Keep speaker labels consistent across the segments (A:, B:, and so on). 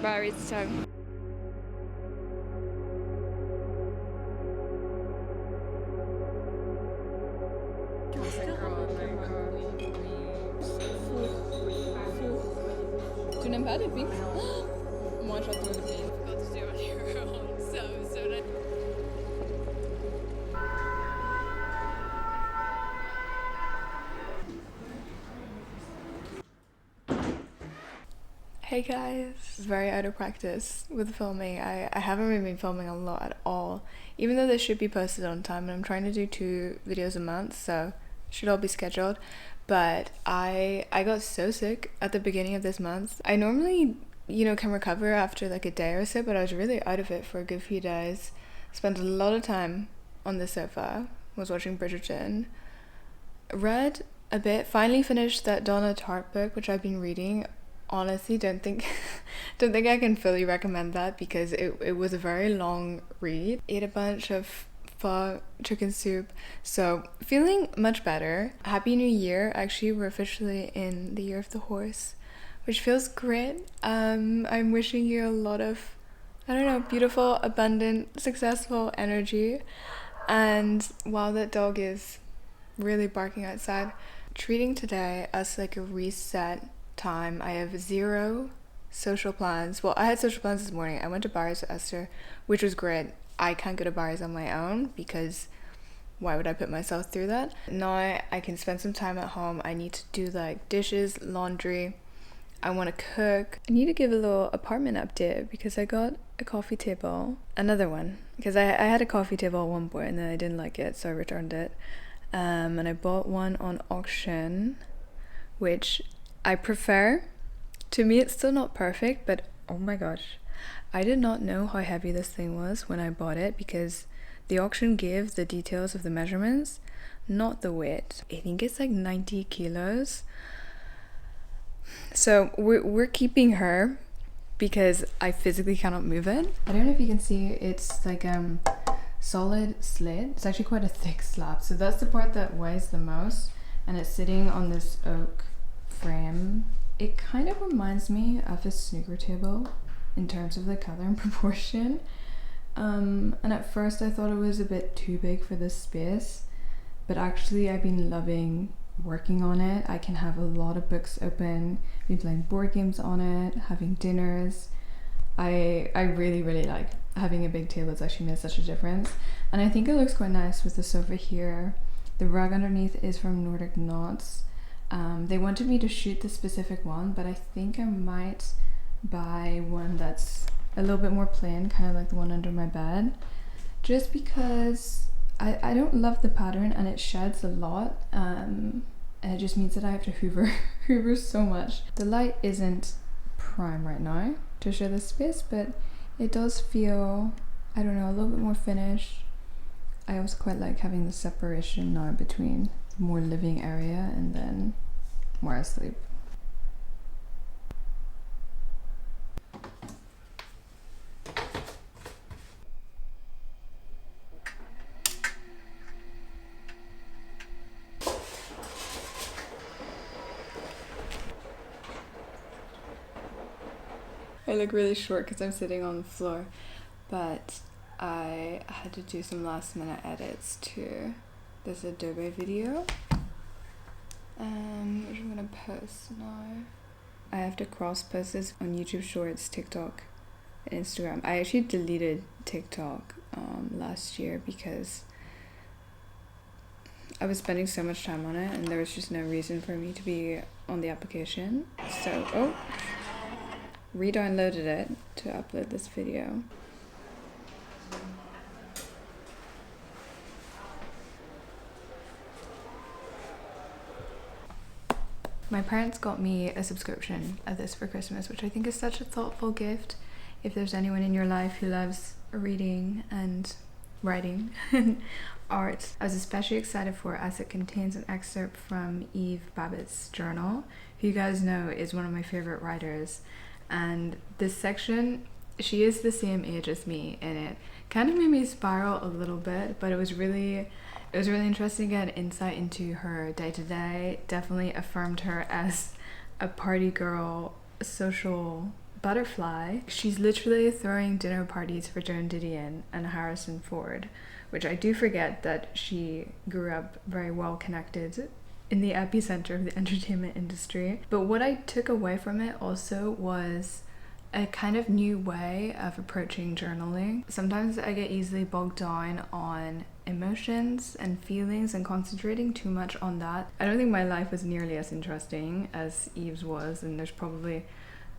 A: varies time. Tu n'aimes pas les pinks? Moi j'adore les pinks. Got to do on your own, so that... Hey guys, very out of practice with filming. I haven't really been filming a lot at all, even though they should be posted on time, and I'm trying to do 2 videos a month, so should all be scheduled. But I got so sick at the beginning of this month. I normally, can recover after like a day or so, but I was really out of it for a good few days. Spent a lot of time on the sofa, was watching Bridgerton, read a bit, finally finished that Donna Tartt book, which I've been reading. Honestly, don't think I can fully recommend that because it was a very long read. Ate a bunch of pho, chicken soup, so feeling much better. Happy New Year. Actually, we're officially in the year of the horse, which feels great. I'm wishing you a lot of, beautiful, abundant, successful energy. And while that dog is really barking outside, treating today as like a reset time. I have 0 social plans. Well, I had social plans this morning. I went to Barry's with Esther, which was great. I can't go to Barry's on my own because why would I put myself through that? Now I can spend some time at home. I need to do like dishes, laundry. I want to cook. I need to give a little apartment update because I got a coffee table, another one, because I had a coffee table at one point and then I didn't like it, so I returned it. And I bought one on auction, which I prefer. To me it's still not perfect, but oh my gosh, I did not know how heavy this thing was when I bought it because the auction gave the details of the measurements, not the weight. I think it's like 90 kilos. So we're keeping her because I physically cannot move it. I don't know if you can see, it's like solid slate. It's actually quite a thick slab, so that's the part that weighs the most, and it's sitting on this oak frame. It kind of reminds me of a snooker table in terms of the color and proportion, and at first I thought it was a bit too big for this space, but actually I've been loving working on it. I can have a lot of books open, been playing board games on it, having dinners. I really like having a big table. It's actually made such a difference, and I think it looks quite nice with the sofa here. The rug underneath is from Nordic Knots. They wanted me to shoot the specific one, but I think I might buy one that's a little bit more plain, kind of like the one under my bed, just because I don't love the pattern and it sheds a lot, and it just means that I have to hoover so much. The light isn't prime right now to show this space, but it does feel, a little bit more finished. I also quite like having the separation now between more living area and then more asleep. I look really short because I'm sitting on the floor, but I had to do some last minute edits to this Adobe video, which I'm gonna post now. I have to cross post this on YouTube Shorts, TikTok, and Instagram. I actually deleted TikTok last year because I was spending so much time on it and there was just no reason for me to be on the application. So, re-downloaded it to upload this video. My parents got me a subscription of this for Christmas, which I think is such a thoughtful gift. If there's anyone in your life who loves reading and writing and art, I was especially excited for it as it contains an excerpt from Eve Babbitt's journal, who you guys know is one of my favorite writers. And this section, she is the same age as me in it. Kind of made me spiral a little bit, but it was really interesting to get insight into her day-to-day. Definitely affirmed her as a party girl, social Butterfly. She's literally throwing dinner parties for Joan Didion and Harrison Ford, which I do forget that she grew up very well connected in the epicenter of the entertainment industry. But what I took away from it also was a kind of new way of approaching journaling. Sometimes I get easily bogged down on emotions and feelings and concentrating too much on that. I don't think my life was nearly as interesting as Eve's was, and there's probably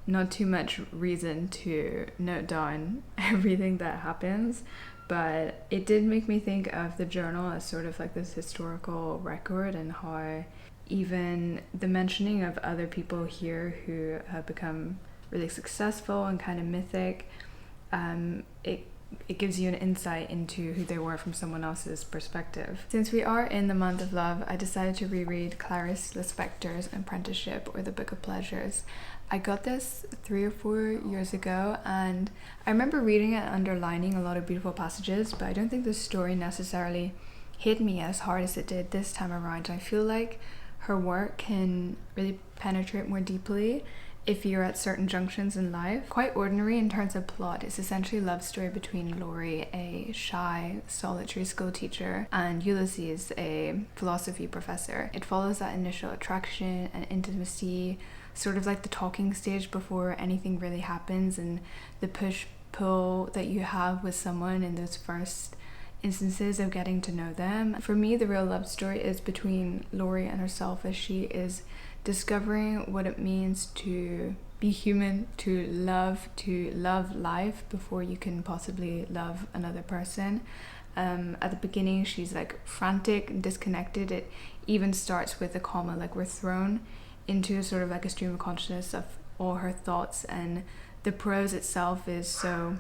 A: not too much reason to note down everything that happens, but it did make me think of the journal as sort of like this historical record, and how even the mentioning of other people here who have become really successful and kind of mythic, it gives you an insight into who they were from someone else's perspective. Since we are in the month of love, I decided to reread Clarice Lispector's Apprenticeship, or the Book of Pleasures. I got this 3 or 4 years ago, and I remember reading it and underlining a lot of beautiful passages, but I don't think the story necessarily hit me as hard as it did this time around. I feel like her work can really penetrate more deeply if you're at certain junctions in life. Quite ordinary in terms of plot. It's essentially a love story between Laurie, a shy, solitary school teacher, and Ulysses, a philosophy professor. It follows that initial attraction and intimacy, sort of like the talking stage before anything really happens, and the push-pull that you have with someone in those first instances of getting to know them. For me, the real love story is between Laurie and herself, as she is discovering what it means to be human, to love life before you can possibly love another person. At the beginning, she's like frantic and disconnected. It even starts with a comma, like we're thrown into sort of like a stream of consciousness of all her thoughts, and the prose itself is so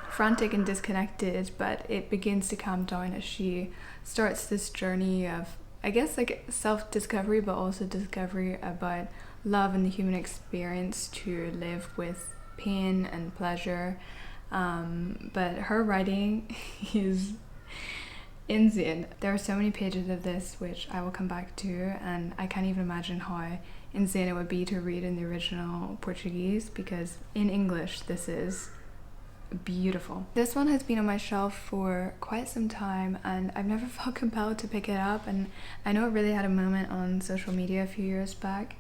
A: frantic and disconnected, but it begins to calm down as she starts this journey of, I guess, like self-discovery, but also discovery about love and the human experience to live with pain and pleasure. But her writing is insane. There are so many pages of this which I will come back to, and I can't even imagine how insane it would be to read in the original Portuguese, because in English this is beautiful. This one has been on my shelf for quite some time, and I've never felt compelled to pick it up, and I know it really had a moment on social media a few years back.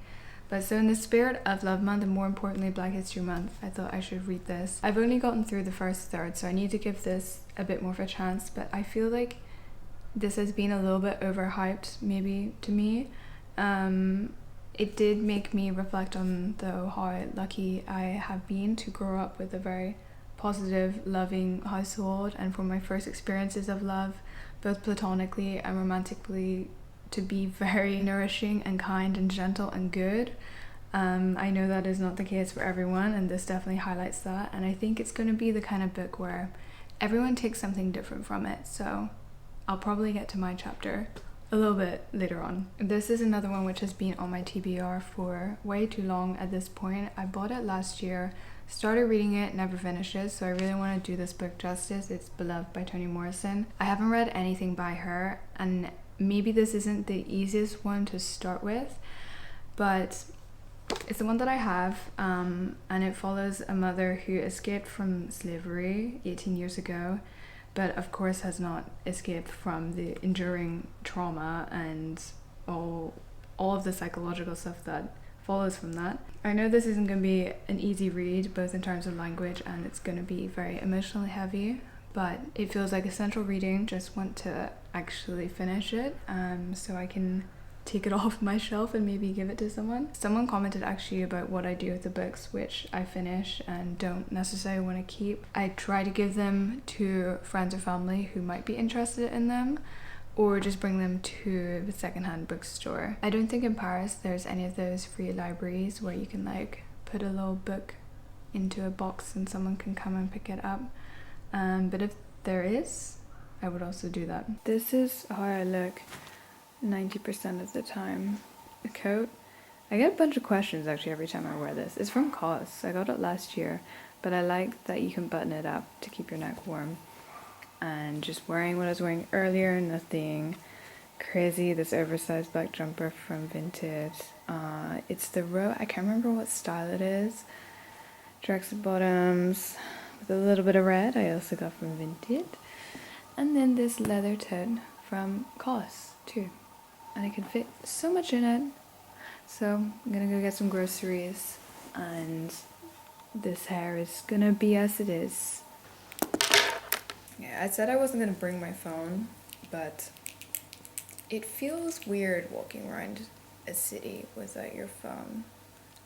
A: But so in the spirit of Love Month, and more importantly Black History Month, I thought I should read this. I've only gotten through the first third, so I need to give this a bit more of a chance, but I feel like this has been a little bit overhyped, maybe, to me. It did make me reflect on, though, how lucky I have been to grow up with a very positive, loving household, and for my first experiences of love, both platonically and romantically, to be very nourishing and kind and gentle and good. I know that is not the case for everyone, and this definitely highlights that, and I think it's going to be the kind of book where everyone takes something different from it, so I'll probably get to my chapter a little bit later on. This is another one which has been on my TBR for way too long at this point. I bought it last year, started reading it, never finished it, so I really want to do this book justice. It's Beloved by Toni Morrison. I haven't read anything by her, and maybe this isn't the easiest one to start with, but it's the one that I have, and it follows a mother who escaped from slavery 18 years ago, but of course has not escaped from the enduring trauma and all of the psychological stuff that follows from that. I know this isn't going to be an easy read, both in terms of language, and it's going to be very emotionally heavy, but it feels like essential reading. Just want to actually finish it, so I can take it off my shelf and maybe give it to someone. Someone commented actually about what I do with the books which I finish and don't necessarily want to keep. I try to give them to friends or family who might be interested in them, or just bring them to the secondhand bookstore. I don't think in Paris there's any of those free libraries where you can like put a little book into a box and someone can come and pick it up, but if there is, I would also do that. This is how I look 90% of the time. A coat. I get a bunch of questions actually every time I wear this. It's from COS. I got it last year, but I like that you can button it up to keep your neck warm. And just wearing what I was wearing earlier, nothing crazy. This oversized black jumper from Vinted. It's the I can't remember what style it is. tracksuit bottoms with a little bit of red I also got from Vinted. And then this leather tote from COS too. And I can fit so much in it. So I'm gonna go get some groceries and this hair is gonna be as it is. Yeah, I said I wasn't gonna bring my phone, but it feels weird walking around a city without your phone.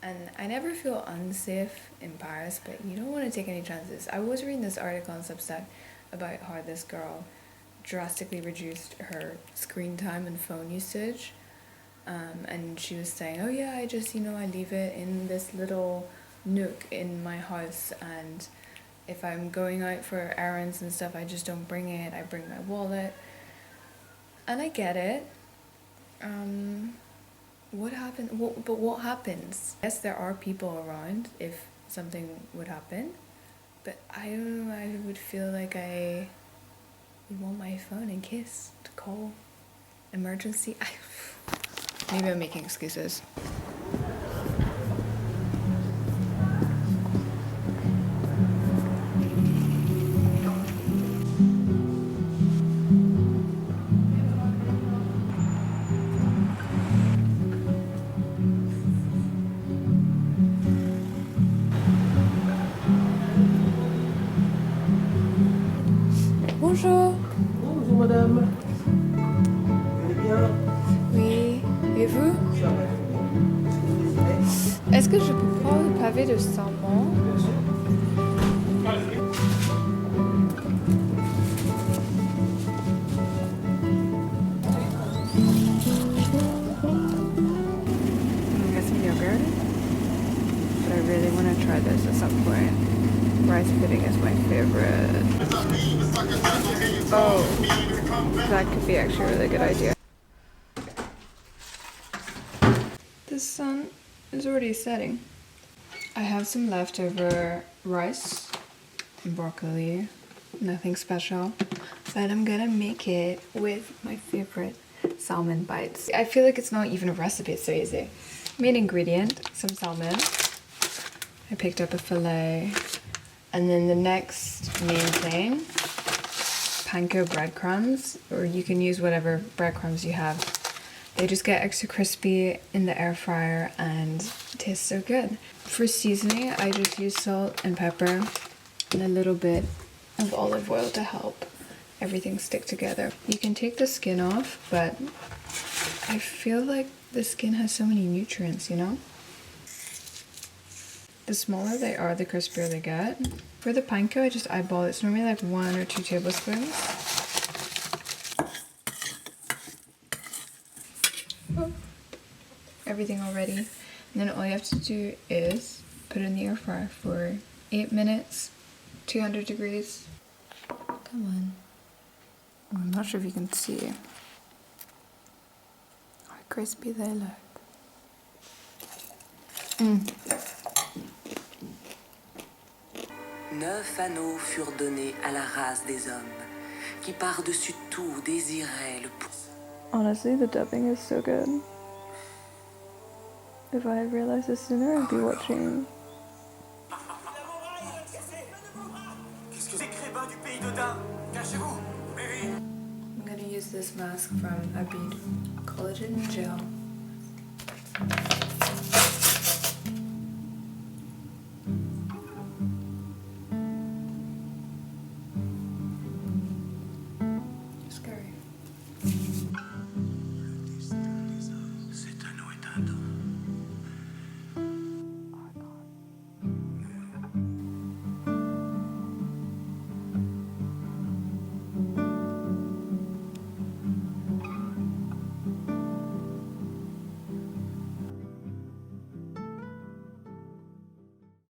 A: And I never feel unsafe in Paris, but you don't want to take any chances. I was reading this article on Substack about how this girl drastically reduced her screen time and phone usage. And she was saying, oh yeah, I just, I leave it in this little nook in my house, and if I'm going out for errands and stuff, I just don't bring it. I bring my wallet. And I get it. What happens? Yes, there are people around if something would happen, but I don't know, I would feel like I would want my phone in case to call emergency. Maybe I'm making excuses. Bonjour.
B: Bonjour madame. Vous allez bien?
A: Oui. Et vous?
B: Ça va.
A: Est-ce que je peux prendre le pavé de saumon?
B: Bien sûr.
A: Get some yogurt, but I really want to try this at some point. Rice pudding is my favorite. Oh, that could be actually a really good idea. The sun is already setting. I have some leftover rice and broccoli, nothing special, but I'm gonna make it with my favorite salmon bites. I feel like it's not even a recipe, it's so easy. Main ingredient, some salmon. I picked up a fillet. And then the next main thing, panko breadcrumbs, or you can use whatever breadcrumbs you have. They just get extra crispy in the air fryer and taste so good. For seasoning, I just use salt and pepper and a little bit of olive oil to help everything stick together. You can take the skin off, but I feel like the skin has so many nutrients, The smaller they are, the crispier they get. For the panko, I just eyeball it. It's normally like 1 or 2 tablespoons. Oh, everything all ready. And then all you have to do is put it in the air fryer for 8 minutes, 200 degrees. Come on. I'm not sure if you can see how crispy they look. Mm.
C: 9 anneaux furent donnés à la race des hommes, qui par-dessus tout désiraient le pouvoir.
A: Honestly, the dubbing is so good. If I had realized this sooner, I'd be watching. I'm gonna use this mask from Abid Collagen Gel.